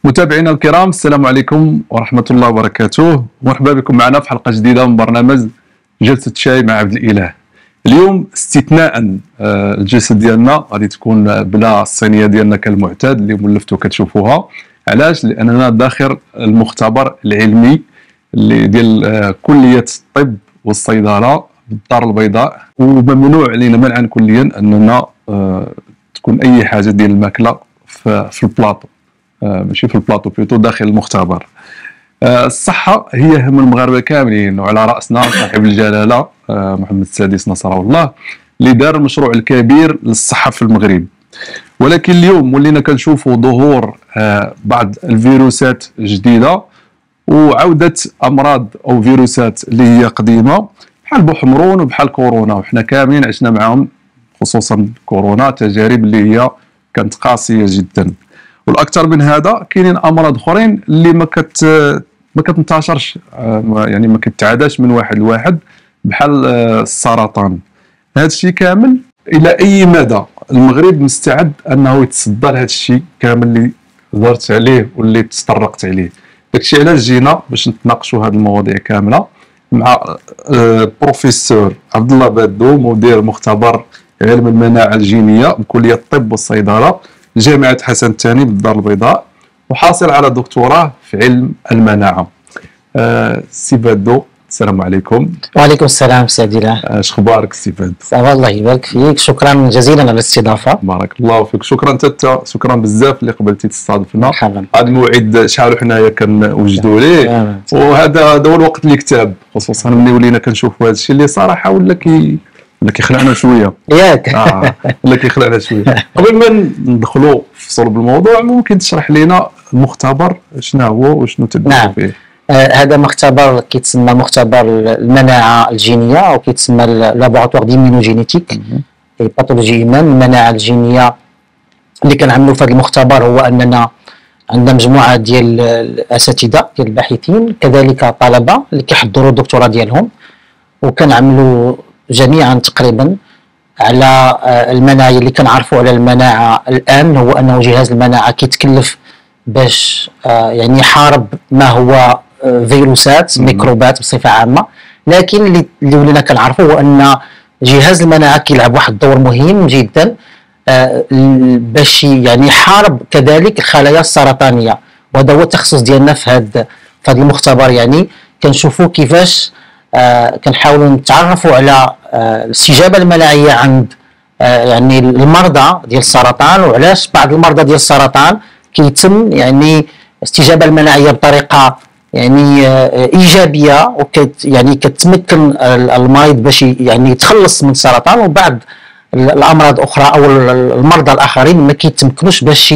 متابعينا الكرام، السلام عليكم ورحمة الله وبركاته. مرحبا بكم معنا في حلقة جديدة من برنامج جلسة شاي مع عبد الإله. اليوم استثناء الجلسة ديالنا غادي تكون بلا الصينية ديالنا كالمعتاد اللي مولفتو كتشوفوها. علاش؟ لأننا داخل المختبر العلمي اللي ديال كلية الطب والصيدلة بالدار البيضاء، وممنوع علينا منعا كليا أننا تكون أي حاجة ديال الماكلة في البلاطو، ماشي في البلاطو، بلوتو داخل المختبر. الصحة هي هم المغاربة كاملين، وعلى رأسنا صاحب الجلالة محمد السادس نصره الله اللي دار المشروع الكبير للصحة في المغرب. ولكن اليوم ولينا كنشوفوا ظهور بعض الفيروسات جديدة وعودة أمراض أو فيروسات اللي هي قديمة بحال بوحمرون وبحال كورونا، وحنا كاملين عشنا معهم، خصوصا كورونا تجارب اللي هي كانت قاسية جدا. والاكثر من هذا كاينين امراض اخرين اللي ما كتنتشرش، يعني ما كتعداش من واحد لواحد، بحال السرطان. هذا الشيء كامل الى اي مدى المغرب مستعد انه يتصدى لهذا الشيء كامل اللي هضرت عليه واللي تطرقت عليه؟ داكشي علاش جينا باش نتناقشوا هذه المواضيع كامله مع البروفيسور عبد الله بادو، مدير مختبر علم المناعه الجينيه بكليه الطب والصيدله جامعة حسن الثاني بالدار البيضاء، وحاصل على دكتوراه في علم المناعة. سي بادو، السلام عليكم. وعليكم السلام سي عبدالله. اش اخبارك سي بادو؟ الله يبارك فيك، شكرا جزيلا على الاستضافة. بارك الله فيك. شكرا انت، شكرا بزاف اللي قبلتي تستضيفنا. مرحبا. هذا الموعد شحال حنايا كنوجدوا ليه، وهذا هو الوقت اللي كتاب، خصوصا ملي ولينا كنشوفوا هذا الشيء اللي صراحة ولا كيخلعنا شويه ياك ولا كيخلعنا شويه. قبل ما ندخلوا في صلب الموضوع، ممكن تشرح لنا المختبر شنو هو وشنو تديروا فيه؟ هذا مختبر كيتسمى مختبر المناعه الجينيه، او كيتسمى لابوراتوار ديمينوجينيتيك اي باثولوجي ايمان. المناعه الجينيه اللي كنعملوا في هذا المختبر هو اننا عندنا مجموعه ديال الاساتذه ديال الباحثين، كذلك طلبه اللي كيحضروا الدكتوراه ديالهم، وكنعملوا جميعا تقريبا على المناعه. اللي كنعرفوا على المناعه الان هو انه جهاز المناعه كيتكلف باش يعني يحارب ما هو فيروسات ميكروبات بصفه عامه، لكن اللي ولينا كنعرفوا هو ان جهاز المناعه كيلعب واحد الدور مهم جدا باش يعني يحارب كذلك الخلايا السرطانيه، وهذا هو التخصص ديالنا في هذا المختبر. يعني كنشوفوا كيفاش كنحاولوا نتعرفوا على الاستجابه المناعيه عند يعني المرضى ديال السرطان، وعلاش بعض المرضى ديال السرطان كيتم يعني الاستجابه المناعيه بطريقه يعني ايجابيه، يعني كتمكن المريض باش يعني يتخلص من السرطان، وبعض الامراض الاخرى او المرضى الاخرين ما كيتمكنوش باش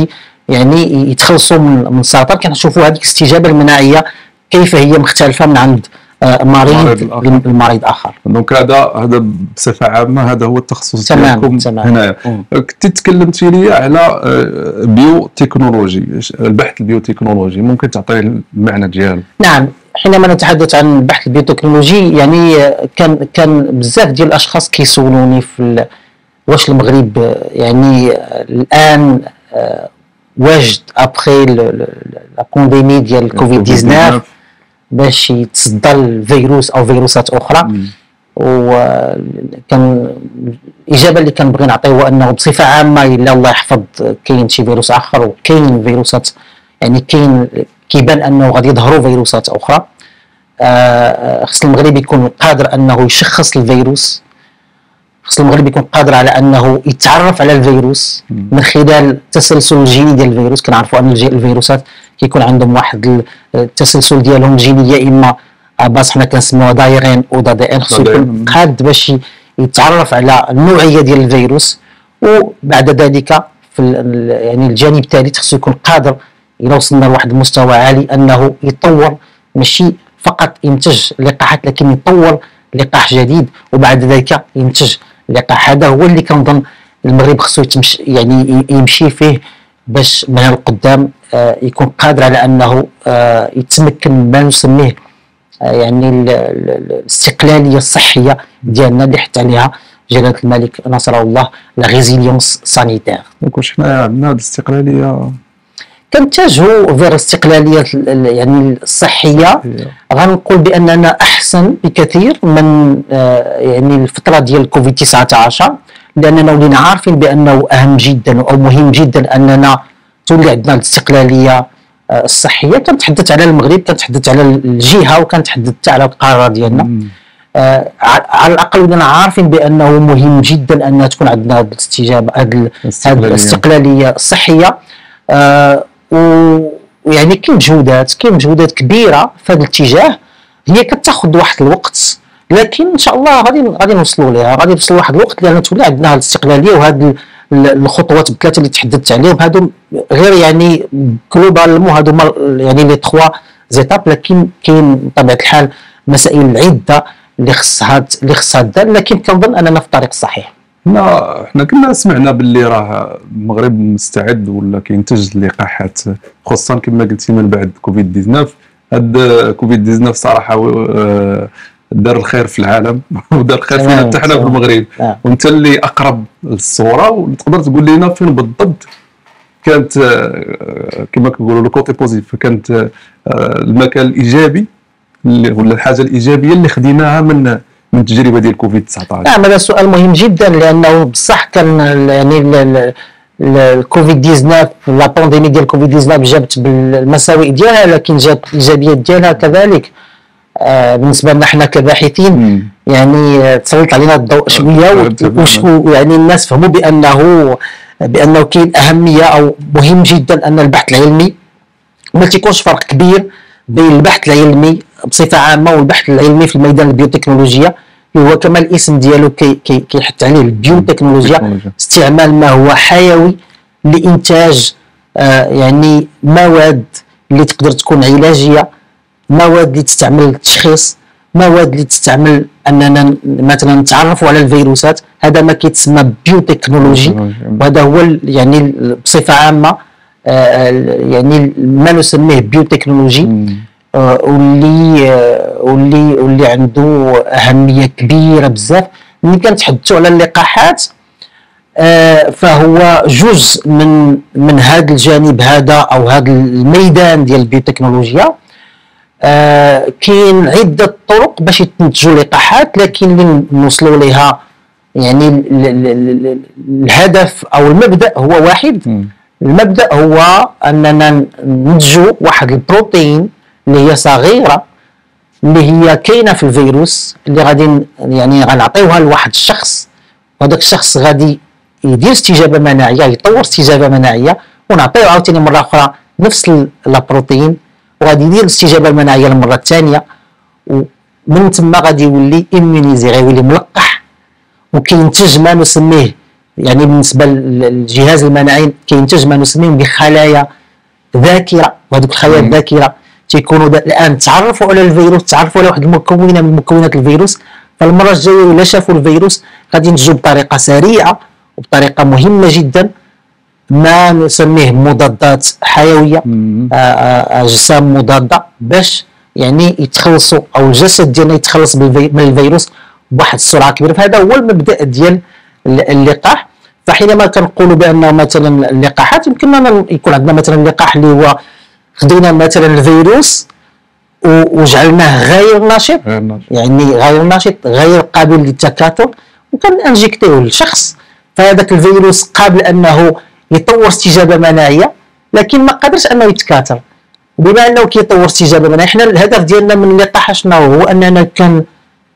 يعني يتخلصوا من السرطان. كنشوفوا هذيك الاستجابه المناعيه كيف هي مختلفه من عند المريض اخر. دونك هذا بصفه عامه هذا هو التخصص ديالكم هنايا. كنت تكلمتي لي على بيو تكنولوجي، البحث البيوتكنولوجي، ممكن تعطي المعنى ديالو؟ نعم، حينما نتحدث عن البحث البيوتكنولوجي يعني كان بزاف ديال الاشخاص كيسولوني في واش المغرب يعني الان واجد ابخي لا بانديمي ديال كوفيد 19 باش يتصدى الفيروس او فيروسات اخرى. وكان الاجابه اللي كنبغي نعطيه هو انه بصفه عامه الا الله يحفظ كاين شي فيروس اخر، وكاين فيروسات يعني كيبان انه غادي يظهروا فيروسات اخرى. خص المغرب يكون قادر انه يشخص الفيروس، خص المغرب يكون قادر على انه يتعرف على الفيروس من خلال التسلسل الجيني ديال الفيروس. كنعرفوا ان الفيروسات كيكون عندهم واحد التسلسل ديالهم الجيني، يا اما باس حنا كنسميوها دايرين او دي ان. خصو يكون قاد باش يتعرف على النوعيه ديال الفيروس، وبعد ذلك في يعني الجانب الثالث خصو يكون قادر الى وصلنا لواحد المستوى عالي انه يطور، ماشي فقط ينتج لقاحات لكن يطور لقاح جديد وبعد ذلك ينتج لقاح. هذا هو اللي كنظن المغرب خصو يعني يمشي فيه باش من القدام يكون قادر على انه يتمكن ما نسميه يعني الاستقلاليه الصحيه ديالنا اللي حتى عليها جلاله الملك نصره الله لا ريزيليونس سانيتير. دونك واش حنا عندنا هذه الاستقلاليه؟ كنتجهوا فير الاستقلاليه يعني الصحيه. غنقول باننا احسن بكثير من يعني الفتره ديال كوفيد 19، لاننا ولينا عارفين بانه اهم جدا او مهم جدا اننا تولي عندنا الاستقلاليه الصحيه. كنتحدث على المغرب، كنتحدث على الجهه، وكنتحدث حتى على القاره ديالنا. على الاقل ولينا عارفين بانه مهم جدا ان تكون عندنا هذه الاستجابه، هذه الاستقلاليه الصحيه. ويعني كاين مجهودات كبيره في هذا الاتجاه، هي كتاخذ واحد الوقت، لكن ان شاء الله غادي نوصلوا ليها، غادي يوصل واحد الوقت لان تولي عندنا هذه الاستقلاليه. وهذه الخطوات الثلاثه اللي تحدثت عليهم هادو غير يعني جلوبالمون هادو يعني لي 3 زيتاب، لكن كاين بطبيعه الحال مسائل عده اللي خصها دار، لكن كنظن اننا في الطريق الصحيح. حنا كنا سمعنا باللي راه المغرب مستعد ولا كينتج اللقاحات، خصوصا كما قلتي من بعد كوفيد 19. هاد كوفيد 19 صراحه دار الخير في العالم ودار الخير فينا حتى حنا في المغرب. وانت اللي اقرب للصوره، وتقدر تقول لنا فين بالضبط كانت كما كنقولوا لو كوتي بوزيتيف، كانت المكان الايجابي ولا الحاجه الايجابيه اللي خديناها من التجربه ديال كوفيد 19؟ نعم، هذا سؤال مهم جدا، لانه بصح كان يعني الكوفيد 19 لا بانديمي ديال كوفيد 19 جابت بالمساوئ ديالها، لكن جابت الايجابيات ديالها كذلك. بالنسبه لنا احنا كباحثين يعني تسلط علينا الضوء شويه، ويعني الناس فهموا بانه كاين اهميه او مهم جدا ان البحث العلمي ما تيكونش فرق كبير بين البحث العلمي بصفه عامه والبحث العلمي في الميدان البيوتكنولوجيا، اللي هو كما الاسم ديالو كيحث عليه البيوتكنولوجيا، استعمال ما هو حيوي لانتاج يعني مواد اللي تقدر تكون علاجيه، مواد اللي تستعمل للتشخيص، مواد اللي تستعمل اننا مثلا نتعرفوا على الفيروسات. هذا ما كيتسمى بيوتكنولوجي، وهذا هو يعني بصفه عامه يعني ما نسميه بيوتكنولوجي، واللي عنده اهميه كبيره بزاف. ملي كنتحدثوا على اللقاحات فهو جزء من هذا الجانب هذا او هذا الميدان ديال البيوتكنولوجيا. كاين عده طرق باش يتنتجوا لقاحات، لكن اللي نوصلوا لها يعني الهدف او المبدا هو واحد. المبدا هو اننا ننتجوا واحد البروتين اللي هي صغيره، اللي هي كاينه في الفيروس، اللي غادي يعني غنعطيوها لواحد الشخص، وهذاك الشخص غادي يدير استجابه مناعيه، يطور استجابه مناعيه، ونعطيوه عاوتاني مره اخرى نفس البروتين، وغادي يدير الاستجابه المناعيه المره الثانيه، ومن ثم غادي يولي ايمونيزي، غيولي ملقح، وكينتج ما نسميه يعني بالنسبه للجهاز المناعي كينتج ما نسميه بخلايا ذاكره. وهذوك الخلايا الذاكره تيكونوا الان تعرفوا على الفيروس، تعرفوا على واحد المكونه من مكونات الفيروس، فالمره الجايه الا شافوا الفيروس غادي ينتجوا بطريقه سريعه وبطريقه مهمه جدا ما نسميه مضادات حيويه، اجسام مضاده، باش يعني يتخلصوا او الجسد ديالنا يتخلص من الفيروس بواحد السرعه كبيره. فهذا هو المبدا ديال اللقاح. فحينما كنقولوا بانه مثلا اللقاحات يمكن يكون عندنا مثلا لقاح اللي هو خدينا مثلا الفيروس وجعلناه غير نشط، يعني غير نشط غير قابل للتكاثر، وكننجكتيوه للشخص، فهذاك الفيروس قابل انه يطور استجابه مناعيه، لكن ما قادرش انه يتكاثر. وبما انه كيطور استجابه مناعيه، حنا الهدف ديالنا من اللقاح شنو هو؟ اننا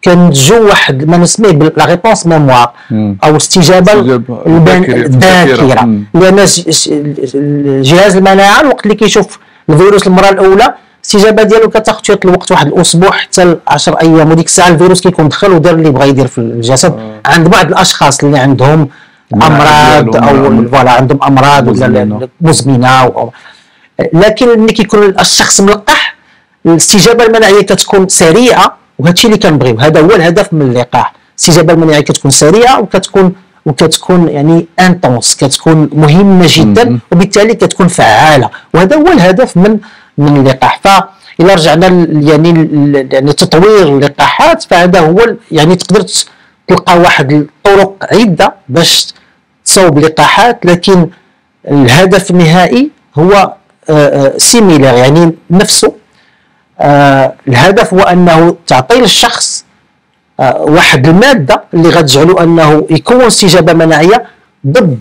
كنجو واحد ما نسميه لا ريبونس ميموار او استجابه الذاكره، لان جهاز المناعه الوقت اللي كيشوف الفيروس المره الاولى الاستجابه ديالو كتاخذ شويه الوقت، واحد الاسبوع حتى 10 ايام، وديك الساعه الفيروس كيكون دخل ودار اللي بغى يدير في الجسد. عند بعض الاشخاص اللي عندهم امراض او فوالا عندهم امراض ولا مزمنه، لكن ملي كيكون الشخص ملقح الاستجابه المناعيه كتكون سريعه، وهذا الشيء اللي كنبغيو. هذا هو الهدف من اللقاح، الاستجابه المناعيه كتكون سريعه وكتكون يعني انتونس، كتكون مهمه جدا، وبالتالي كتكون فعاله، وهذا هو الهدف من اللقاح. فإلا رجعنا يعني تطوير اللقاحات، فهذا هو يعني تقدر تلقى واحد الطرق عده باش تصوب لقاحات، لكن الهدف النهائي هو سيميلير يعني نفسه. الهدف هو انه تعطي للشخص واحد الماده اللي غتجعله انه يكون استجابه مناعيه ضد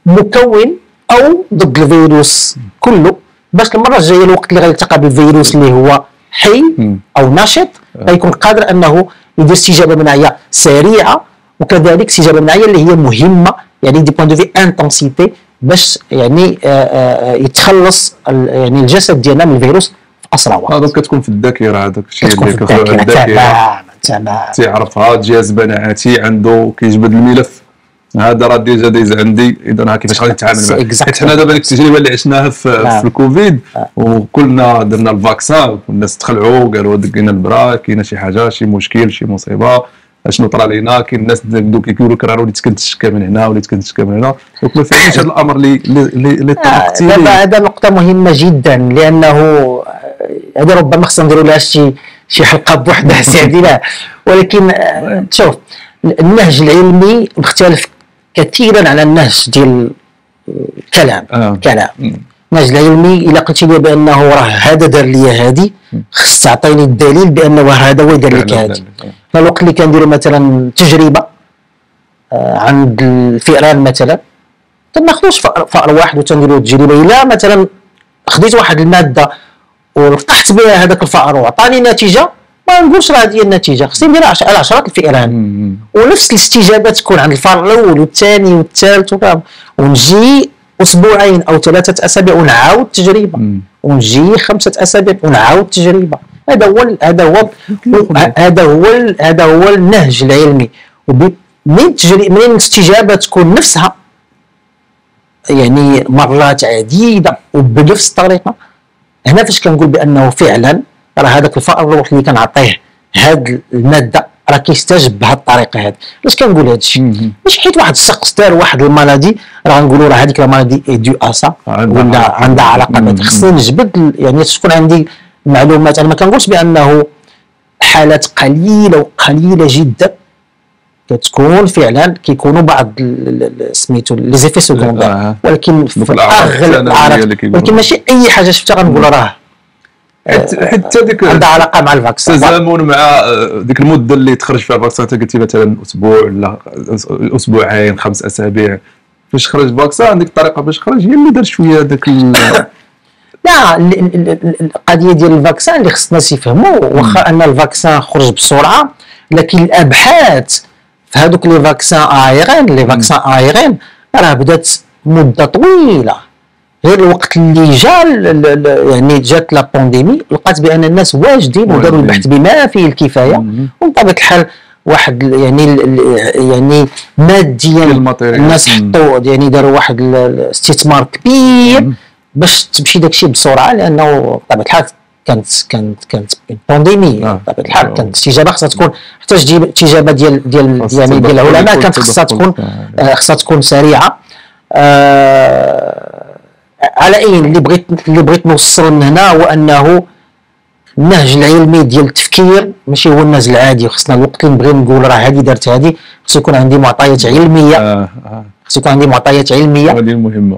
مكون او ضد الفيروس كله، باش المره الجايه الوقت اللي غيلتقى بالفيروس اللي هو حي او نشط غيكون قادر انه يدير استجابه مناعيه سريعه، وكذلك استجابه مناعيه اللي هي مهمه يعني دي بوان دو في انتنسيتي باش يعني يتخلص يعني الجسد ديالنا من الفيروس في اسرع وقت. هذا كتكون في الذاكره، هذاك الشيء اللي كتكون في الذاكره تماما تيعرفها جهاز مناعتي عنده كيجبد الملف، هذا راه ديجا دايز عندي، اذا كيفاش غادي نتعامل معاه. حيت حنا دابا ديك التجربه اللي عشناها في الكوفيد وكلنا درنا الفاكسان والناس تخلعوا قالوا دقينا البرا، كاينه شي حاجه شي مشكل شي مصيبه اشنو طرا لينا. كاين الناس بداو كيقولوا كرا وليت كنت تشكى من هنا وليت كنت تشكى من هنا، دونك ما فهمتش هذا الامر اللي طرقتي دابا هذا نقطه مهمه جدا، لانه هذا ربما خصنا نديروا لها شي حلقه بوحدها ساعدينا، ولكن شوف النهج العلمي مختلف كثيرا على النهج ديال الكلام. النهج العلمي الا قلتي لي بانه راه هذا دار لي هذه، خص تعطيني الدليل بانه هذا هو دار لك هذه. فالوقت اللي كنديروا مثلا تجربه عند الفئران مثلا، تناخذوش فأر واحد وتنديروا تجربه. الا مثلا خديت واحد الماده ولقحت بها هذاك الفأر وعطاني نتيجه، ما نقولش راه هذه النتيجه، خصني نديرها على عشرات الفئران ونفس الاستجابه تكون عند الفار الاول والثاني والثالث ونجي اسبوعين او 3 اسابيع ونعاود التجربه، ونجي 5 اسابيع ونعاود التجربه. هذا هو النهج العلمي. من الاستجابه تكون نفسها يعني مرات عديده وبنفس الطريقه، هنا فاش كنقول بانه فعلا راه هذاك الفأر الوقت اللي كنعطيه هاد الماده راه كيستجب بهذه الطريقه هذه. علاش كنقول هذا الشيء؟ ماشي حيت واحد الشخص دار واحد المالادي راه نقولوا راه هذيك المالادي دو اسا ولا عندها علاقه بهذا. خصني نجبد يعني تكون عندي معلومات. انا ما كنقولش بانه حالات قليله جدا كتكون فعلا كيكونوا بعض سميتو لي زيفي سكوندير، ولكن في اغلب الحالات، ولكن ماشي اي حاجه شفتها غنقول راه حتى ديك عندها علاقه مع الفاكسين، تزامن مع ديك المده اللي تخرج فيها الفاكسين. انت قلتي مثلا اسبوع ولا اسبوعين 5 اسابيع فاش خرج الفاكسين، ديك الطريقه باش خرج هي اللي دار شويه داك لا القضيه ديال الفاكسين اللي خص الناس يفهموا، واخا ان الفاكسين خرج بسرعه، لكن الابحاث في هذوك لي فاكسين ايغين راه بدات مده طويله. غير الوقت اللي يعني جات لا بانديمي لقات بان الناس واجدين وداروا البحث بما فيه الكفايه، وبطبيعه الحال واحد يعني ماديا الناس حطوا يعني داروا واحد الاستثمار كبير باش تمشي داكشي بسرعه، لانه بطبيعه الحال كانت بانديمي. بطبيعه الحال كانت الاستجابه خصها تكون حتى الاستجابه ديال العلماء كانت خصها تكون سريعه. على اين اللي بغيت نوصل من هنا هو انه النهج العلمي ديال التفكير ماشي هو النهج العادي. خصنا الوقت اللي نبغي نقول راه هذه دارت هذه، خص يكون عندي معطيات علميه، خص يكون عندي معطيات علميه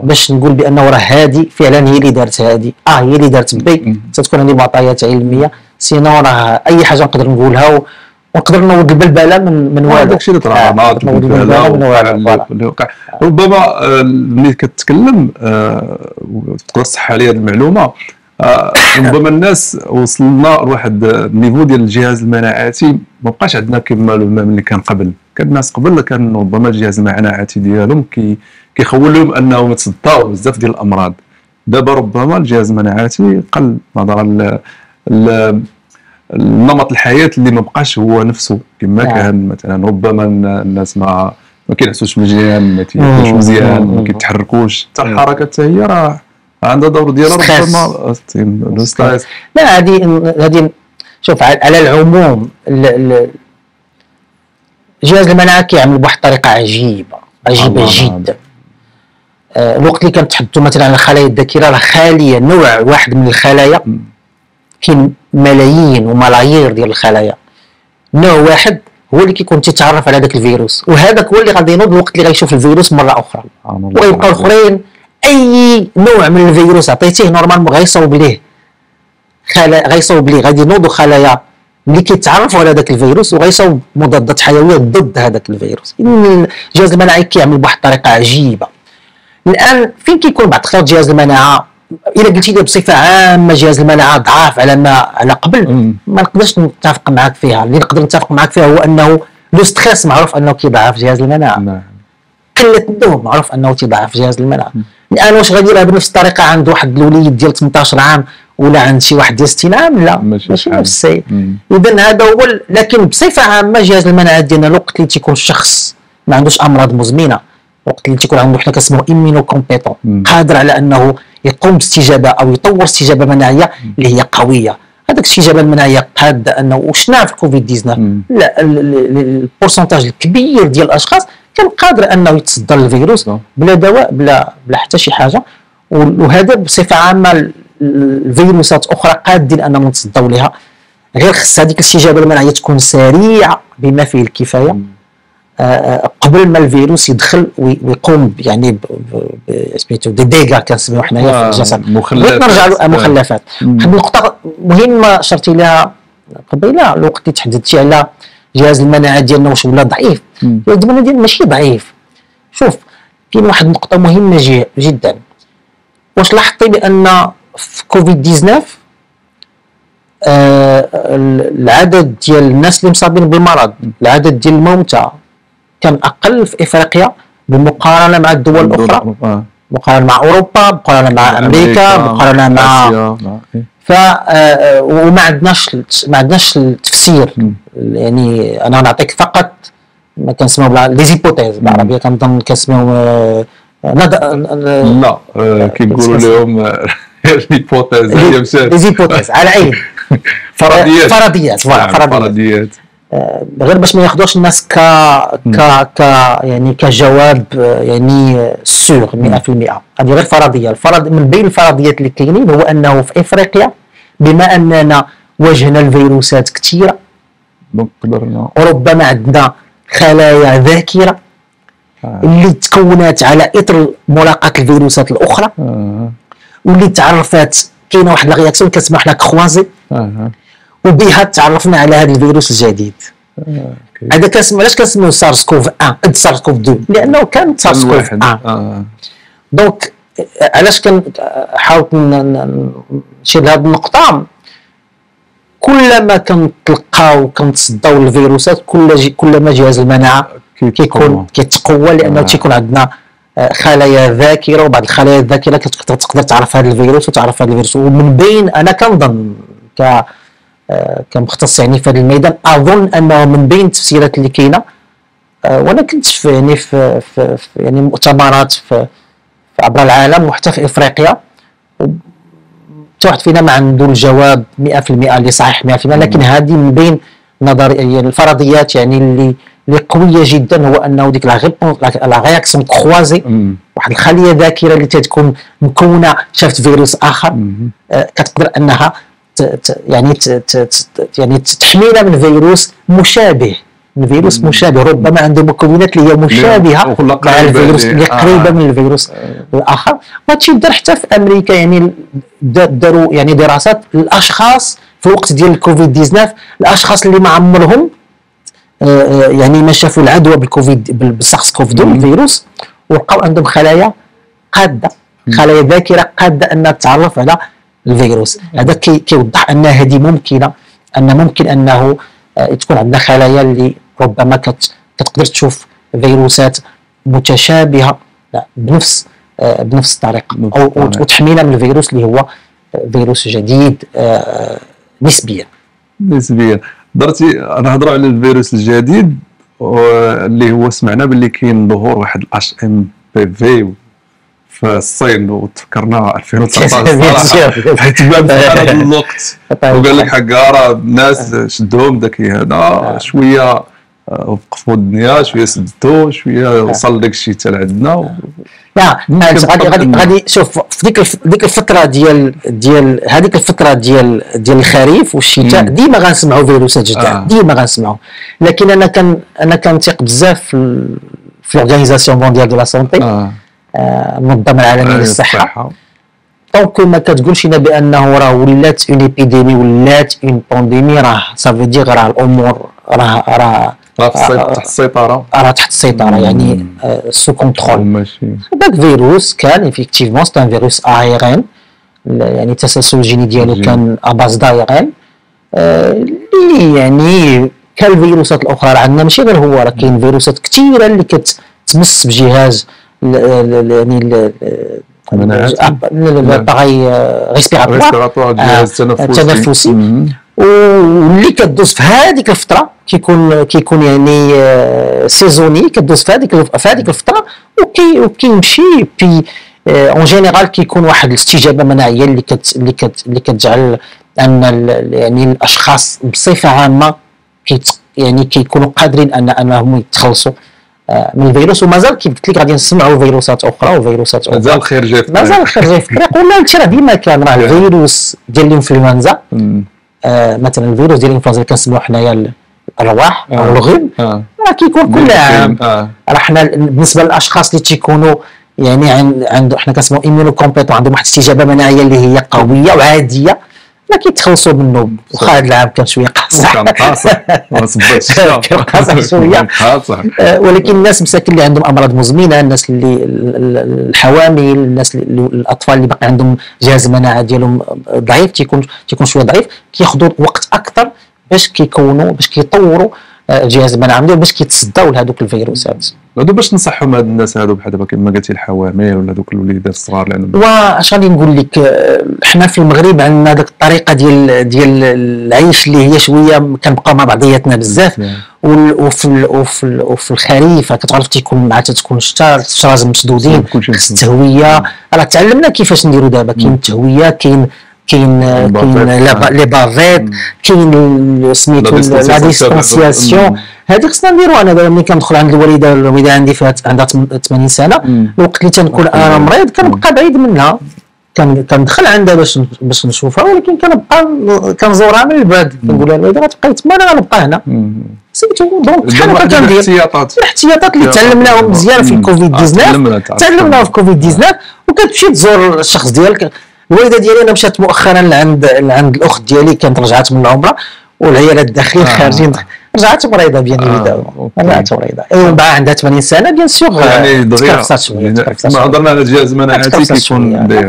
باش نقول بانه راه هذه فعلا هي اللي دارت هذه، هي اللي دارت بي. تكون عندي معطيات علميه، سينو راه اي حاجه نقدر نقولها ونقدر نوض البلبله من والو. داكشي اللي طرا اللي وقع. ربما ملي كتكلم تقدر تصحح لي هذه المعلومه، ربما الناس وصلنا لواحد النيفو ديال الجهاز المناعاتي ما بقاش عندنا كما اللي كان قبل. كان الناس قبل كان ربما الجهاز المناعاتي ديالهم كيخول لهم انهم يتصداو بزاف ديال الامراض. دابا ربما الجهاز المناعاتي قل نظرا النمط الحياه اللي ما بقاش هو نفسه كما كان. مثلا ربما الناس ما كينعسوش مزيان، ما تياكلوش مزيان، ما كيتحركوش. حتى الحركه حتى هي راه عندها دور ديالها ربما ستريس. لا هذه شوف على العموم الجهاز المناعي كيعمل بواحد الطريقه عجيبه جدا. الوقت اللي كنتحدثوا مثلا على خلايا الذاكره، راه خاليه نوع واحد من الخلايا، كاين ملايين وملايير ديال الخلايا، نوع واحد هو اللي كيكون تيتعرف على ذاك الفيروس، وهذاك هو اللي غادي ينوض الوقت اللي غيشوف الفيروس مره اخرى، ويبقاو الاخرين اي نوع من الفيروس عطيتيه نورمالمون غيصوب ليه غادي ينوضوا خلايا اللي كيتعرفوا على هذاك الفيروس وغيصوب مضادات حيويه ضد هذاك الفيروس. الجهاز المناعي كيعمل بواحد الطريقه عجيبه. الان فين كيكون بعض الخيار جهاز المناعه، الا قلتي لي بصفه عامه جهاز المناعه ضعاف على قبل، ما نقدرش نتفق معك فيها. اللي نقدر نتفق معك فيها هو انه لو ستريس معروف انه كيضعف جهاز المناعه. قله النوم معروف انه تيضعف جهاز المناعه. الان واش غادي بنفس الطريقه عند واحد الوليد ديال 18 عام ولا عند شي واحد ديال 60 عام؟ لا ماشي نفس الشيء. اذا هذا هو لكن بصفه عامه جهاز المناعه ديالنا الوقت اللي تيكون الشخص ما عندوش امراض مزمنه، الوقت اللي تيكون عنده حنا كنسموه ايمينو كومبيتون، قادر على انه يقوم باستجابه او يطور استجابه مناعيه اللي هي قويه. هذاك الاستجابه المناعيه قاده انه وشنا في كوفيد 19 البورسونتاج الكبير ديال الاشخاص كان قادر انه يتصدى للفيروس بلا دواء بلا حتى شي حاجه. وهذا بصفه عامه الفيروسات اخرى قادين انهم نتصدوا لها، غير خص هذيك الاستجابه المناعيه تكون سريعه بما فيه الكفايه قبل ما الفيروس يدخل ويقوم يعني سميتو دي ديغا كنسميو حنايا في الجسد. نرجعوا مخلفات. واحد النقطه مهمه شرتي لها قبيله الوقت اللي تحدثتي على جهاز المناعه ديالنا واش ولا ضعيف. جهاز المناعه ديالنا ماشي ضعيف. شوف كاين واحد النقطه مهمه جدا. واش لاحظتي بان في كوفيد 19 العدد ديال الناس اللي مصابين بالمرض، العدد ديال الموتى كان اقل في افريقيا بالمقارنه مع الدول الاخرى، مقارنه مع اوروبا، مقارنه مع امريكا، مقارنه مع وما عندناش التفسير. يعني انا نعطيك فقط ما كنسميو لي زيبوتيز بالعربيه، كنظن كنسميو لا كيقولوا لهم الهيبوتيز هي مشات ليزيبوتيز على عين فرضيات غير باش ما ياخذوش الناس يعني كجواب يعني سور 100%. هذه غير فرضيه. من بين الفرضيات اللي كاينين هو انه في افريقيا بما اننا واجهنا الفيروسات كثيره وربما عندنا خلايا ذاكره اللي تكونات على اثر ملاقاه الفيروسات الاخرى واللي تعرفات كاينه واحد الرياكسيون كنسميوها حنا كروازي وبها تعرفنا على هذا الفيروس الجديد. هذا كنسميو علاش كنسميو سارس كوف 1 سارس كوف 2 لانه كان سارس كوف 1. دونك علاش حاولت نشير لهذه النقطه، كلما كنتلقاو كنتصداو للفيروسات كلما جهاز المناعه كيتقوى لانه تيكون عندنا خلايا ذاكره، وبعض الخلايا الذاكره تقدر تعرف هذا الفيروس وتعرف هذا الفيروس. ومن بين انا كنظن كمختص يعني في هذا الميدان اظن انه من بين التفسيرات اللي كاينه وانا كنت في يعني مؤتمرات في عبر العالم وحتى في افريقيا، حتى واحد فينا ما عنده الجواب 100% اللي صحيح 100%، لكن هذه من بين يعني الفرضيات يعني اللي قويه جدا هو انه ديك لا رياكسيون كروازي واحد الخليه ذاكره اللي تكون مكونه شافت فيروس اخر كتقدر انها يعني تحمينا من فيروس مشابه، ربما عنده مكونات اللي هي مشابهه مع الفيروس اللي قريبه من الفيروس الاخر. وهادشي دار حتى في امريكا، يعني داروا يعني دراسات الاشخاص في الوقت ديال الكوفيد 19 الاشخاص اللي ما عمرهم يعني ما شافوا العدوى بالكوفيد بالسارس كوف 2 الفيروس، ولقاو عندهم خلايا قاده، خلايا ذاكره قاده انها تتعرف على الفيروس. هذا كيوضح ان هذه ممكنه، ان ممكن انه تكون عندنا خلايا اللي ربما كتقدر تشوف فيروسات متشابهه بنفس الطريقه وتحمينا من الفيروس اللي هو فيروس جديد نسبيا. درتي نهضروا على الفيروس الجديد اللي هو سمعنا باللي كاين ظهور واحد الاش ام بي في في الصين وتفكرنا 2019 حيت بان في هذا الوقت وقال لك حكا راه الناس شدوهم داك هذا شويه وقفوا الدنيا شويه سدتوا شويه وصل داك الشيء حتى لعندنا. لا غادي شوف في ديك الفتره ديال هذيك الفتره ديال الخريف والشتاء ديما غنسمعوا فيروسات جداد ديما غنسمعوا، لكن انا كنثق بزاف في لورغانيزاسيون مونديال دو لا سونتي المنظمه العالميه للصحه. دونك ما كتقولش لنا بانه راه ولات اون ايبيديمي ولات اون بانديمي، راه سافو دير راه الامور راه تحت السيطره، تحت السيطره يعني سو كونترول. هذاك فيروس كان ايفيكتيفمون سي ان فيروس ايرين، يعني التسلسل الجيني ديالو كان اباز دايرين، اللي يعني كالفيروسات الاخرى راه عندنا ماشي غير هو، راه كاين فيروسات كثيره اللي كتمس بجهاز يعني الباغي ريسبيراتوار، الجهاز التنفسي، واللي كدوز في هذيك الفتره كيكون يعني سيزوني، كدوز في هذيك الفتره وكيمشي بي اون جينيرال كيكون واحد الاستجابه مناعيه اللي كتجعل ان يعني الاشخاص بصفه عامه يعني كيكونوا قادرين انهم يتخلصوا من الفيروس. ومازال كيف قلت لك غادي نسمعوا فيروسات اخرى مازال الخير جاي في الطريق ولا قلت راه ديما كان راه الفيروس ديال الانفلونزا، مثلا الفيروس ديال الانفلونزا اللي كنسميوه حنايا الارواح او الغيم، راه كيكون كل عام. راه حنا بالنسبه للاشخاص اللي تيكونوا يعني عنده حنا كنسميوه ايميونو كومبيتون، عندهم واحد الاستجابه مناعيه اللي هي قويه وعاديه، ما كيتخلصوا منه. واخا هذا العام كان شويه قاصح، كان قاصح شويه، ولكن الناس مساكن اللي عندهم امراض مزمنه، الناس اللي الحوامل، الناس الاطفال اللي باقي عندهم جهاز المناعه ديالهم ضعيف، تيكون شويه ضعيف، كياخذوا وقت اكثر باش كيطوروا جهاز المناعه ديالهم باش كيتصداو لهذوك الفيروسات. هادو باش ننصحهم هاد الناس هادو بحال دابا كما قلتي الحوامل ولا دوك الوليدات الصغار، لان واش غادي نقول لك، حنا في المغرب عندنا ديك الطريقه ديال العيش اللي هي شويه كنبقاو مع بعضياتنا بزاف، وفي الخريف كتعرف تيكون مع تكون الشتاء الشراز مسدودين، التهويه راه تعلمنا كيفاش نديروا دابا. كاين التهويه، كاين لي بافيت، كاين سميتو لا ديستانسياسيون. هذه خصنا نديروها. انا دابا ملي كندخل عند الوالده عندي عندها 80 سنه، الوقت اللي تنكون انا مريض كنبقى بعيد منها، كندخل عندها باش نشوفها، ولكن كنزورها من البعد، كنقول لها الوالده غتبقاي تما، انا غنبقى هنا سميتو. دونك بحال هكا كندير الاحتياطات اللي تعلمناهم مزيان في كوفيد 19، تعلمناهم في كوفيد 19. وكتمشي تزور الشخص ديالك. الوالده ديالي انا مشات مؤخرا لعند الاخت ديالي، كانت رجعت من العمره والعيالات داخلين خارجين، رجعت مريضه بيان ايفيدامون، رجعت مريضه. ايوا باع عندها 80 سنه بيان سيغ، يعني تكرفصات شويه. ما هضرنا على الجهاز المناعي كيكون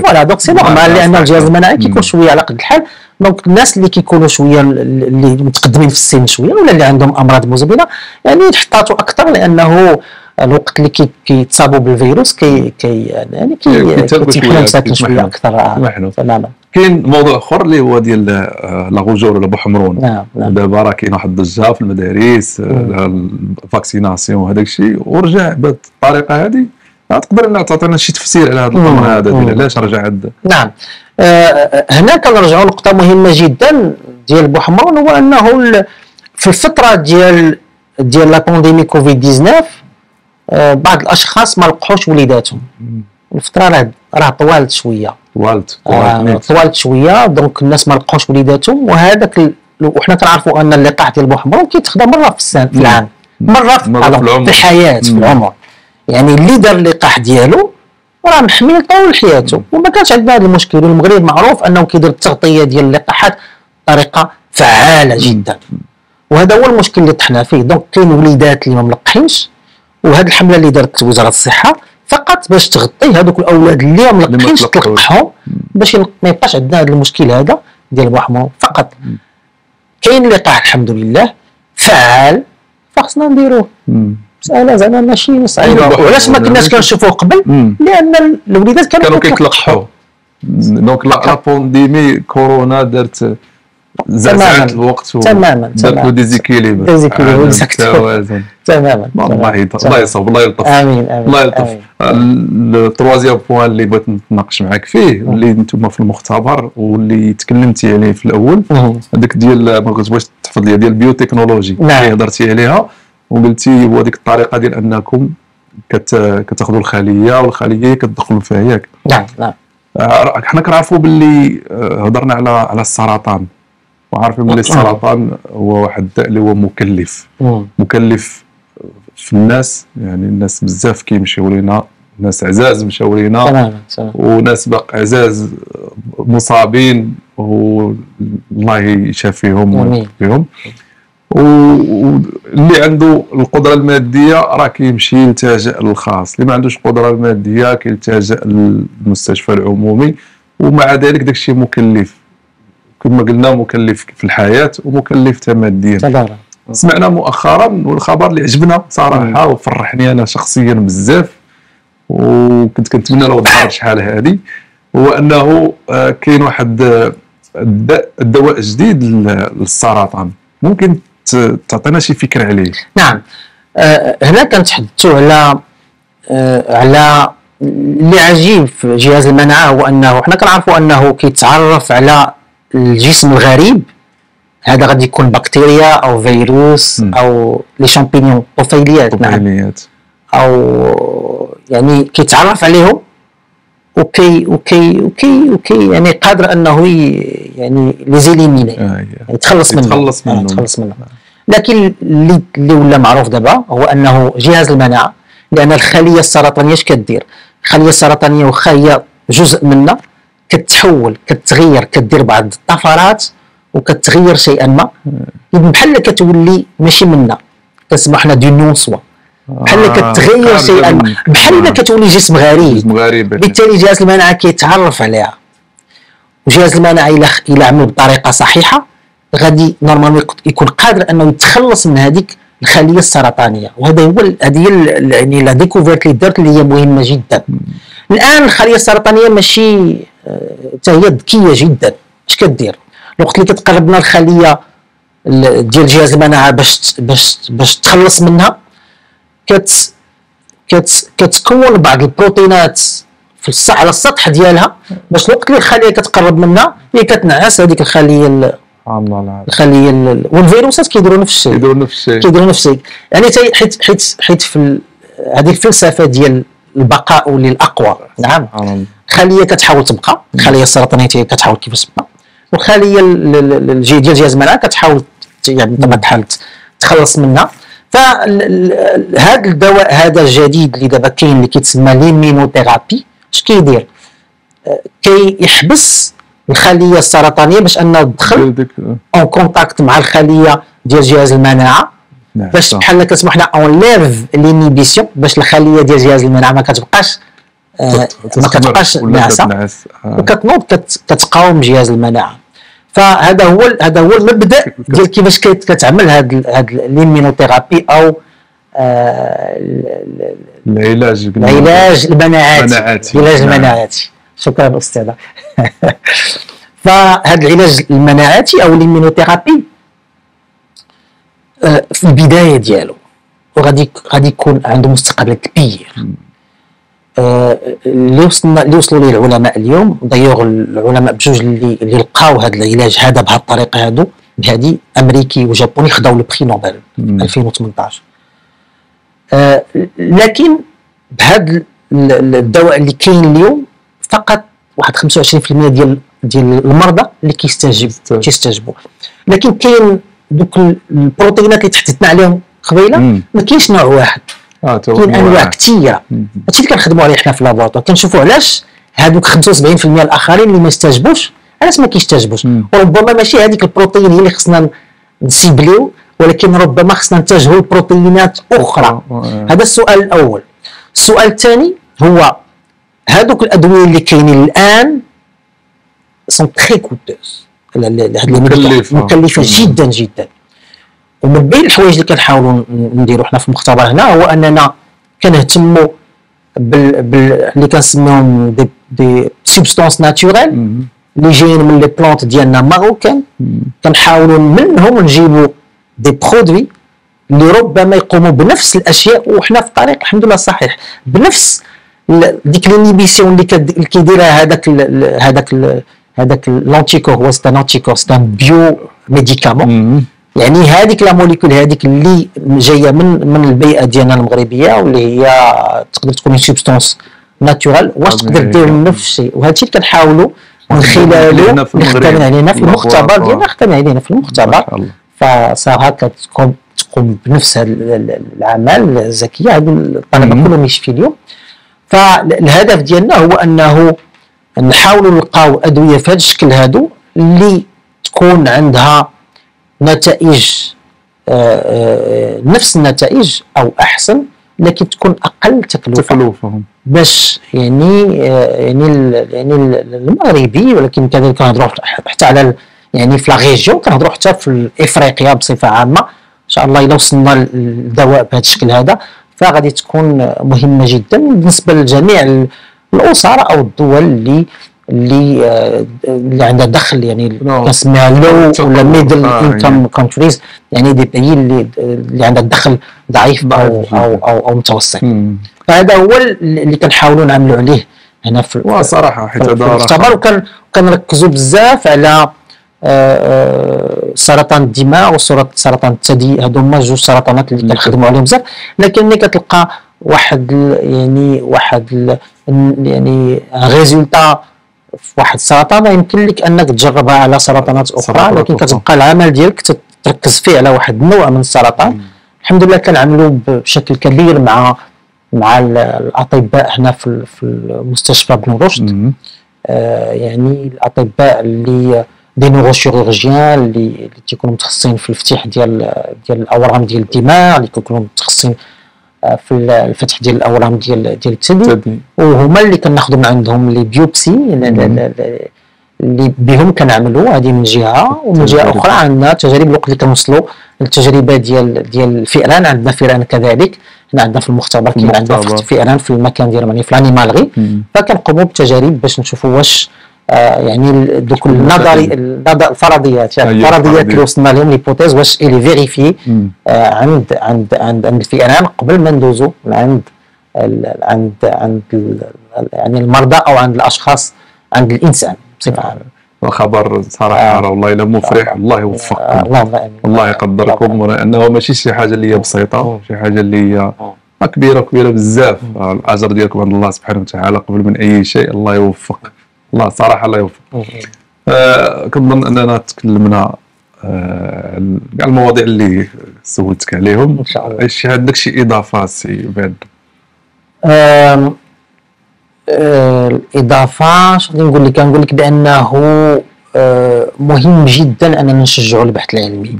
فوالا، دونك سي نورمال لان الجهاز المناعي كيكون شويه على قد الحال. دونك الناس اللي كيكونوا شويه اللي متقدمين في السن شويه، ولا اللي عندهم امراض مزمنه، يعني يتحطوا اكثر، لانه الوقت اللي كيتصابوا بالفيروس يعني كيتحملوا مساكن شويه اكثر تماما. كاين موضوع اخر اللي هو ديال لا غوجور ولا بوحمرون. نعم. دابا راه كاين واحد الضجه في المدارس، الفاكسيناسيون وهذاك الشيء، ورجع بهذه الطريقه هذه. تقدر تعطينا شي تفسير على هذا الامر هذا ديال علاش رجع نعم. هنا كنرجعوا لنقطه مهمه جدا ديال بوحمرون، هو انه في الفتره ديال لا بانديمي كوفيد 19 بعض الاشخاص ما لقحوش وليداتهم. الفتره راه طوالت شويه، طوالت شويه. دونك الناس ما لقحوش وليداتهم، وهذاك وحنا كنعرفوا ان اللقاح ديال بوحمرون كيتخدم مره في العام، مره في الحياه، في العمر. يعني اللي دار اللقاح ديالو راه محمي طول حياته، وما كانش عندنا هذا المشكل. والمغرب معروف انه كيدير التغطيه ديال اللقاحات بطريقه فعاله جدا، وهذا هو المشكل اللي طحنا فيه. دونك كاين وليدات اللي ما ملقحينش، وهذه الحمله اللي دارت وزاره الصحه فقط باش تغطي هذوك الاولاد اللي ما ملقحينش، تلقحهم باش ما يبقاش عندنا هذا المشكل هذا ديال بوحمرون فقط. كاين اللقاح الحمد لله فعال، فخصنا نديروه. مسألة زعما ماشي صعيبه. وعلاش ما كناش كنشوفوه قبل؟ لان الوليدات كانوا كيتلقحوا. دونك لا بانديمي كورونا دارت زعزعت الوقت تماما دارت له ديزيكيليبر التوازن تماما. الله يصوب، الله يلطف. امين الله يلطف. التروازيام بوان اللي بغيت نتناقش معك فيه، اللي انتم في المختبر واللي تكلمتي عليه في الاول، هذاك ديال ما قلت بغيت تحفظ لي ديال البيوتكنولوجي اللي هضرتي عليها، وقلتي هو ديك الطريقه ديال انكم كتاخذوا الخليه والخليه كتدخلوا فيها، ياك؟ نعم. حنا كنعرفوا باللي هضرنا على السرطان، وعارفين بلي السرطان هو واحد الداء اللي هو مكلف في الناس. يعني الناس بزاف كيمشيو لينا ناس عزاز مشاو لينا تماما وناس باق عزاز مصابين والله يشافيهم ويشفيهم. واللي عنده القدره الماديه راه كيمشي يلتجئ للخاص، اللي ما عندوش القدره الماديه كيلتجئ للمستشفى العمومي. ومع ذلك داك الشيء مكلف كما قلنا، مكلف في الحياه ومكلف ماديا. سمعنا مؤخرا والخبر اللي عجبنا صراحه وفرحني انا شخصيا بزاف، وكنت كنتمنى لو ظهر شحال هذه، هو انه كاين واحد الدواء جديد للسرطان. ممكن تعطينا شي فكره عليه؟ نعم. هنا كنتحدثوا على اللي عجيب في جهاز المناعه، هو انه حنا كنعرفوا انه كيتعرف على الجسم الغريب. هذا غادي يكون بكتيريا او فيروس او لي شامبينيون طفيليات. نعم. او يعني كيتعرف عليهم وكي يعني قادر انه يعني ليزيليميني يتخلص منه. لكن اللي ولا معروف دابا هو انه جهاز المناعه، لان الخليه السرطانيه اش كدير؟ الخليه السرطانيه واخا هي جزء منا كتحول كتغير كدير بعض الطفرات وكتغير شيئا ما، بحال كتولي ماشي منا، كنسموا حنا دو نون سوا، بحال كتغير شيئا ما، بحال كتولي جسم غريب. بالتالي جهاز المناعه كيتعرف عليها. وجهاز المناعه الى عمل بطريقه صحيحه غادي نورمالمون يكون قادر انه يتخلص من هذيك الخليه السرطانيه. وهذا هو هذه يعني لا ديكوفيرت اللي درت اللي هي مهمه جدا. الان الخليه السرطانيه ماشي حتى هي ذكيه جدا. اش كدير؟ الوقت اللي كتقربنا الخليه ديال جهاز المناعه باش تخلص منها، كتكون بعض البروتينات على السطح ديالها، باش الوقت اللي الخليه كتقرب منها هي كتنعس هذيك الخليه والفيروسات كيديروا نفس الشيء. يعني حيت في هذه الفلسفه ديال البقاء للاقوى. نعم. خليه كتحاول تبقى، الخليه السرطانيه كتحاول كيفاش تبقى، والخليه ديال جهاز المناعه كتحاول يعني بطبيعه الحال تخلص منها. فهذا الدواء هذا الجديد اللي دابا كاين اللي كيتسمى ليمينوثيرابي، اش كيدير؟ كيحبس الخليه السرطانيه باش انها تدخل اون كونتاكت مع الخليه ديال جهاز المناعه، باش بحال كنسموا حنا اون ليف لينيبيسيون، باش الخليه ديال جهاز المناعه ما كتبقاش ناعسه وكتنوض كتقاوم جهاز المناعه. فهذا هو المبدا ديال كيفاش كتعمل هذا الليمينوثيرابي او العلاج المناعاتي. شكرا استاذه. فهذا العلاج المناعاتي او الليمينوثيرابي في البدايه ديالو وغادي يكون عنده مستقبل كبير. اللي وصلوا ليه العلماء اليوم، دايوغ العلماء بجوج اللي لقاو هذا العلاج هذا بهذه الطريقه بهذه امريكي وجابوني خداو لو بري نوبل 2018. لكن بهذا الدواء اللي كاين اليوم فقط واحد 25% ديال المرضى اللي كيستجيبوا. لكن كاين دوك البروتينات اللي تحدثنا عليهم قبيله ما كاينش نوع واحد، كاين انواع كثيره. هادشي اللي كنخدموا عليه حنا في لابوراتوار، كنشوفوا علاش هذوك 75% الاخرين اللي ما استجبوش علاش ما كيستجبوش. وربما ماشي هذيك البروتين هي اللي خصنا نسيبليو، ولكن ربما خصنا نتجهوا لبروتينات اخرى. هذا السؤال الاول. السؤال الثاني هو هذوك الادويه اللي كاينين الان سون تري كوتوز، مكلفه جدا جدا. ومن بين الحوايج اللي كنحاولوا نديروا حنا في المختبر هنا هو اننا كنهتموا اللي كنسميهم دي سبستانس ناتوريل اللي جايين من لي بلانت ديالنا ماروكان. كنحاولوا منهم نجيبوا دي برودوي اللي ربما يقوموا بنفس الاشياء، وحنا في الطريق الحمد لله صحيح بنفس ديك لينيبيسيون اللي كيديرها هذاك لانتيكور. هو ستان انتيكور، ستان بيو ميديكامون. يعني هذيك لا موليكول هذيك اللي جايه من البيئه ديالنا المغربيه واللي هي تقدر تكون سبستانس ناتورال، واش تقدر دير نفس الشيء. وهذا الشيء اللي كنحاولوا من خلاله نخدم علينا في المختبر ديالنا، خدمنا علينا في المختبر. فصراحه تقوم بنفس هذا العمل الذكيه. هذو الطلبه كلهم يشفي اليوم. فالهدف ديالنا هو انه نحاولوا نلقاو ادويه في هذا الشكل هادو اللي تكون عندها نتائج نفس النتائج او احسن، لكن تكون اقل تكلفه باش يعني المغربي، ولكن كذلك كنهضروا حتى على يعني في لا ريجيون، كنهضروا حتى في افريقيا بصفه عامه. ان شاء الله الا وصلنا للدواء بهذا الشكل هذا فغادي تكون مهمه جدا بالنسبه لجميع الاسر او الدول اللي عندها دخل، يعني كنسميها لو ولا ميدل انكم كونتريز، يعني دي بيي اللي عندها دخل ضعيف او متوسط. فهذا هو اللي كنحاولوا نعملوا عليه هنا في صراحه حيت هذا المختبر، وكنركزوا بزاف على سرطان الدماغ وسرطان الثدي. هادو هما جوج سرطانات اللي كنخدموا عليهم بزاف، لكن ملي كتلقى واحد ريزولتا في واحد السرطان يمكن لك انك تجربها على سرطانات اخرى، لكن كتبقى العمل ديالك تركز فيه على واحد النوع من السرطان. الحمد لله كنعملوا بشكل كبير مع الاطباء هنا في المستشفى بن رشد، يعني الاطباء اللي دي نوروشيروجيان اللي تيكونوا متخصصين في الفتح ديال الاورام ديال الدماغ، اللي كيكونوا متخصصين في الفتح ديال الاورام ديال الثدي، وهما اللي كناخذوا من عندهم لي بيوبسي اللي بهم كنعملوا. هذه من جهه، ومن جهه اخرى عندنا تجارب الوقت اللي كنوصلوا للتجربه ديال الفئران. عندنا فئران كذلك، حنا عندنا في المختبر كاين عندنا فئران في المكان ديالهم يعني في الانيمالغي، فكنقوموا بتجارب باش نشوفوا واش يعني دوك الفرضيات اللي وصلنا لهم ليبوتيز واش الي فيريفي عند الفئران قبل ما ندوزو عند يعني المرضى او عند الاشخاص، عند الانسان بصفه عامه. الخبر صراحه والله الا مفرح. الله يوفقكم، الله يقدركم، لانه ماشي شي حاجه اللي هي بسيطه، شي حاجه اللي هي كبيره بزاف. الاجر ديالكم عند الله سبحانه وتعالى قبل من اي شيء. الله يوفق، الله صراحه الله يوفق. كنظن اننا تكلمنا كاع المواضيع اللي سولتك عليهم. ان شاء الله. اش عندك شي اضافات سي بعد؟ الاضافه نقول لك بانه مهم جدا اننا نشجعوا البحث العلمي.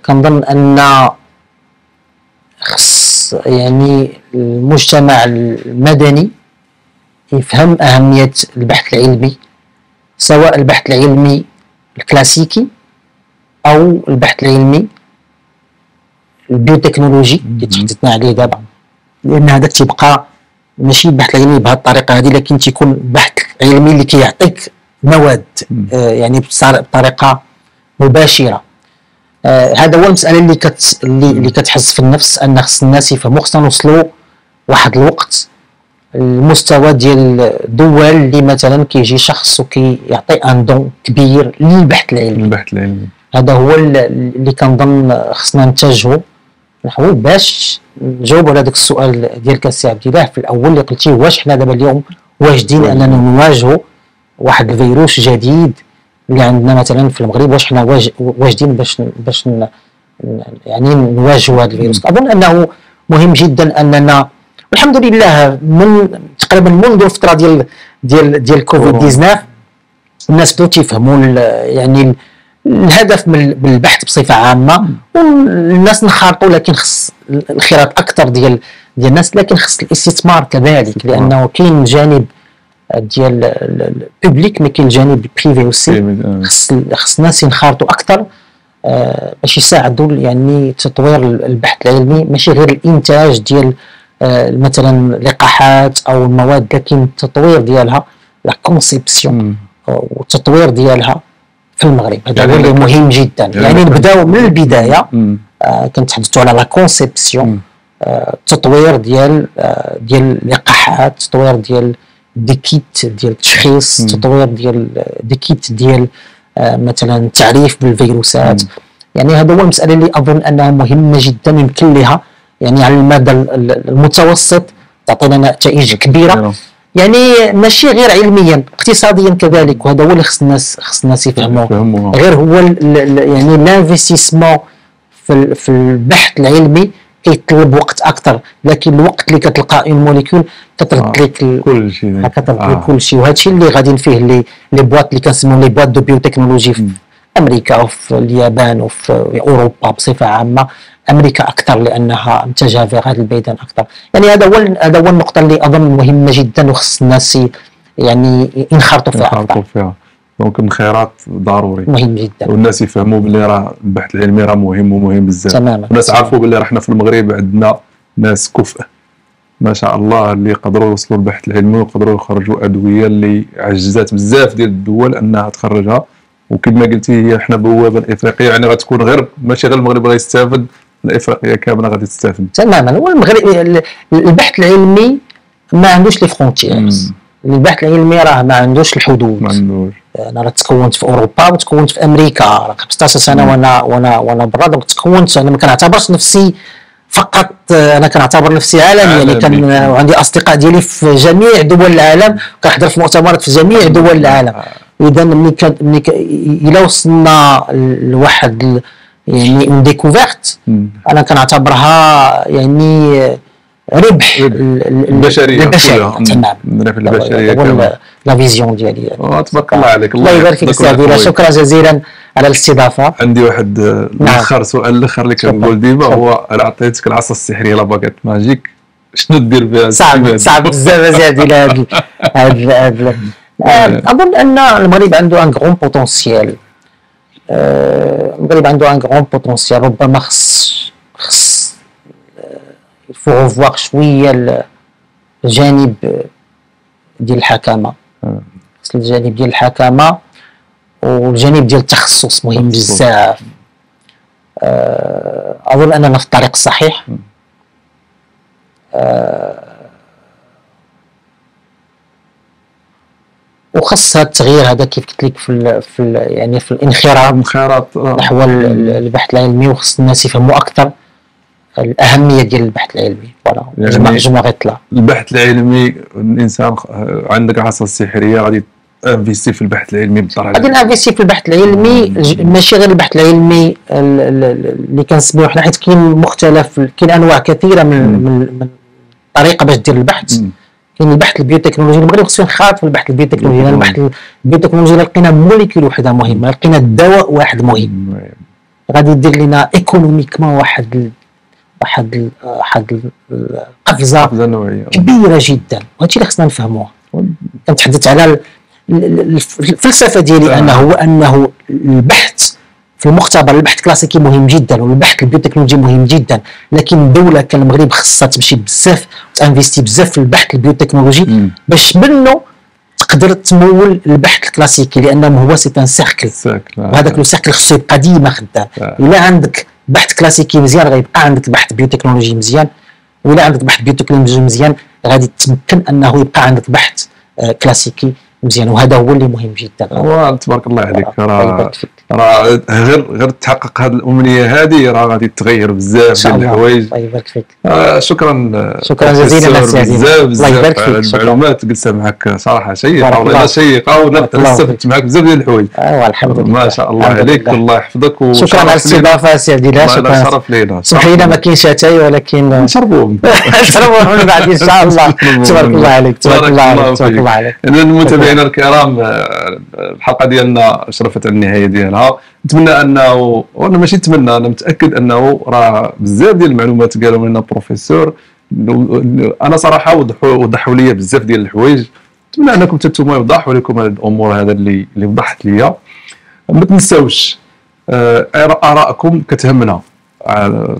كنظن ان خص يعني المجتمع المدني يفهم أهمية البحث العلمي، سواء البحث العلمي الكلاسيكي أو البحث العلمي البيوتكنولوجي اللي تحدثنا عليه دابا، لأن هذاك تيبقى ماشي البحث العلمي بهذه الطريقة هذه، لكن تيكون بحث علمي اللي كيعطيك مواد يعني بطريقة مباشرة. هذا هو المسألة اللي كتحس في النفس، أن خص الناس يفهموا. خصنا نوصلوا واحد الوقت المستوى ديال الدول اللي مثلا كيجي شخص وكيعطي ان دون كبير للبحث العلمي. هذا هو اللي كنظن خصنا نتجهوا نحو باش نجاوبوا على داك السؤال ديالك السي عبد الله في الاول اللي قلتيه، واش حنا دابا اليوم واجدين اننا نواجهوا واحد الفيروس جديد اللي عندنا مثلا في المغرب، واش حنا واجدين باش يعني نواجهوا هذا الفيروس. اظن انه مهم جدا اننا الحمد لله من تقريبا منذ الفتره ديال كوفيد 19 الناس بداو تيفهموا يعني الهدف من البحث بصفه عامه، والناس انخرطوا، لكن خص الخيارات اكثر ديال الناس، لكن خص الاستثمار كذلك، لانه كاين جانب ديال الببليك ما كاين الجانب البريفي وسي. خص الناس ينخرطوا اكثر باش يساعدوا يعني تطوير البحث العلمي، ماشي غير الانتاج ديال مثلا لقاحات او المواد، لكن التطوير ديالها لا كونسيبسيون والتطوير ديالها في المغرب. هذا هو اللي مهم جدا، يعني نبداو من البدايه. كنتحدثوا على لا كونسيبسيون، التطوير ديال اللقاحات، التطوير ديال دي كيت ديال التشخيص، التطوير ديال دي كيت ديال مثلا التعريف بالفيروسات. يعني هذا هو المساله اللي اظن انها مهمه جدا، يمكن لها يعني على المدى المتوسط تعطينا نتائج كبيره، يعني ماشي غير علميا، اقتصاديا كذلك. وهذا هو اللي خص الناس يفهموه. غير هو يعني لانفستيسمون في البحث العلمي كيطلب وقت اكثر، لكن الوقت اللي كتلقى اون موليكول كترد لك كل شيء كترد لك كل شيء. وهذا الشيء اللي غاديين فيه لي بواط اللي كنسميو لي بواط دو بيوتكنولوجي في امريكا وفي اليابان وفي اوروبا بصفه عامه. امريكا اكثر لانها متجهه في هذا البيدان اكثر. يعني هذا هو النقطه اللي اظن مهمه جدا وخص الناس يعني ينخرطوا فيها اكثر. دونك الانخراط ضروري مهم جدا، والناس يفهموا باللي راه البحث العلمي راه مهم ومهم بزاف. تماما. الناس عارفوا باللي راه حنا في المغرب عندنا ناس كفء ما شاء الله اللي يقدروا يوصلوا البحث العلمي ويقدروا يخرجوا ادويه اللي عجزات بزاف ديال الدول انها تخرجها. وكما قلتي هي حنا بوابه لافريقيا، يعني غتكون غير ماشي غير المغرب غيستافد، افريقيا كامله غادي تستافد. تماما. والمغرب البحث العلمي ما عندوش لي فرونتييرز، البحث العلمي راه ما عندوش الحدود. ما عندوش. انا راه تكونت في اوروبا وتكونت في امريكا، راه 15 سنه وانا برا. دونك تكونت، انا ما كنعتبرش نفسي فقط، انا كنعتبر نفسي عالمي. يعني وعندي اصدقاء ديالي في جميع دول العالم، كنحضر في مؤتمرات في جميع دول العالم. اذا ملي الى وصلنا لواحد يعني اون ديكوفيرت، انا كنعتبرها يعني ربح البشريه تمام. البشريه كامله. لا فيزيون ديالي. تبارك الله عليك. الله يبارك فيك سي عبد الله، شكرا جزيلا على الاستضافه. عندي واحد الاخر سؤال الاخر اللي كنقول ديما هو الا عطيتك العصا السحريه لا باكيت ماجيك شنو دير بها؟ صعب بزاف يا عبد الله. هذا اظن ان المغرب عنده ان غرون بوتونسيال. المغرب عنده ان غرون بوتونسيال. ربما خص الفو ريفوار شويه الجانب ديال الحكامه، خص الجانب ديال الحكامه والجانب ديال التخصص مهم بزاف. اظن اننا في الطريق الصحيح. وخص هذا التغيير هذا كيف قلت لك يعني في الانخراط نحو البحث العلمي، وخص الناس يفهموا اكثر الاهميه ديال البحث العلمي. فوالا يعني جمع غيطلع البحث العلمي. الانسان عندك عصا السحريه غادي انفيستي في البحث العلمي بالدرجه، غادي نانفيستي في البحث العلمي. ماشي غير البحث العلمي اللي كنسميوه حنا، حيت كاين مختلف، كاين انواع كثيره من الطريقه باش دير البحث. كاين البحث البيوتكنولوجي. المغرب خصو ينخرط في البحث البيوتكنولوجي. البحث البيوتكنولوجي لقينا موليكول وحده مهمه، لقينا دواء واحد مهم، غادي يدير لنا ايكونوميكمون واحد القفزه نوعيه كبيره جدا. وهادشي اللي خصنا نفهموه. كنتحدث على الفلسفه ديالي انه البحث في المختبر، البحث الكلاسيكي مهم جدا، والبحث البيوتكنولوجي مهم جدا. لكن الدوله كالمغرب خصها تمشي بزاف وتانفيستي بزاف في البحث البيوتكنولوجي باش منه تقدر تمول البحث الكلاسيكي، لانه هو سي ان سيركل. وهذاك لو سيركل خصو يبقى ديما خدام. الا عندك بحث كلاسيكي مزيان غيبقى عندك بحث بيوتكنولوجي مزيان، وإلا عندك بحث بيوتكنولوجي مزيان غادي تمكن انه يبقى عندك بحث كلاسيكي مزيان. وهذا هو اللي مهم جدا. تبارك الله عليك. راه غير تحقق هذه الامنيه هذه راه غادي تغير بزاف ديال الحوايج. الله يبارك فيك. شكرا جزيلا بزاف على المعلومات جلسه معك صراحه شيقه ولا شيقه، واستفدت معك بزاف ديال الحوايج. الحمد لله ما شاء الله عليك. الله يحفظك. شكرا على الاستضافه سي عبد الله. شكرا. شرف لينا. سمح لنا ما كاينش اتاي، ولكن نشربوا من بعد ان شاء الله. تبارك الله عليك. تبارك الله عليك. متابعينا الكرام، الحلقه ديالنا شرفت على النهايه ديالها. نتمنى انه، وانا ماشي نتمنى، انا متاكد انه راه بزاف ديال المعلومات قالوا لنا بروفيسور. انا صراحه وضحوا لي بزاف ديال الحوايج. نتمنى انكم انتم يوضحوا لكم هذه الامور هذا اللي وضحت لي. ما تنساوش ارائكم كتهمنا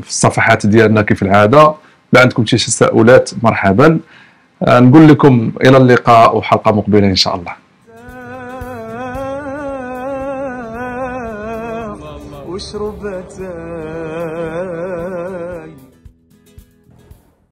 في الصفحات ديالنا كيف العاده. لا عندكم شي تساؤلات مرحبا. نقول لكم الى اللقاء وحلقه مقبله ان شاء الله. واشرب اتاي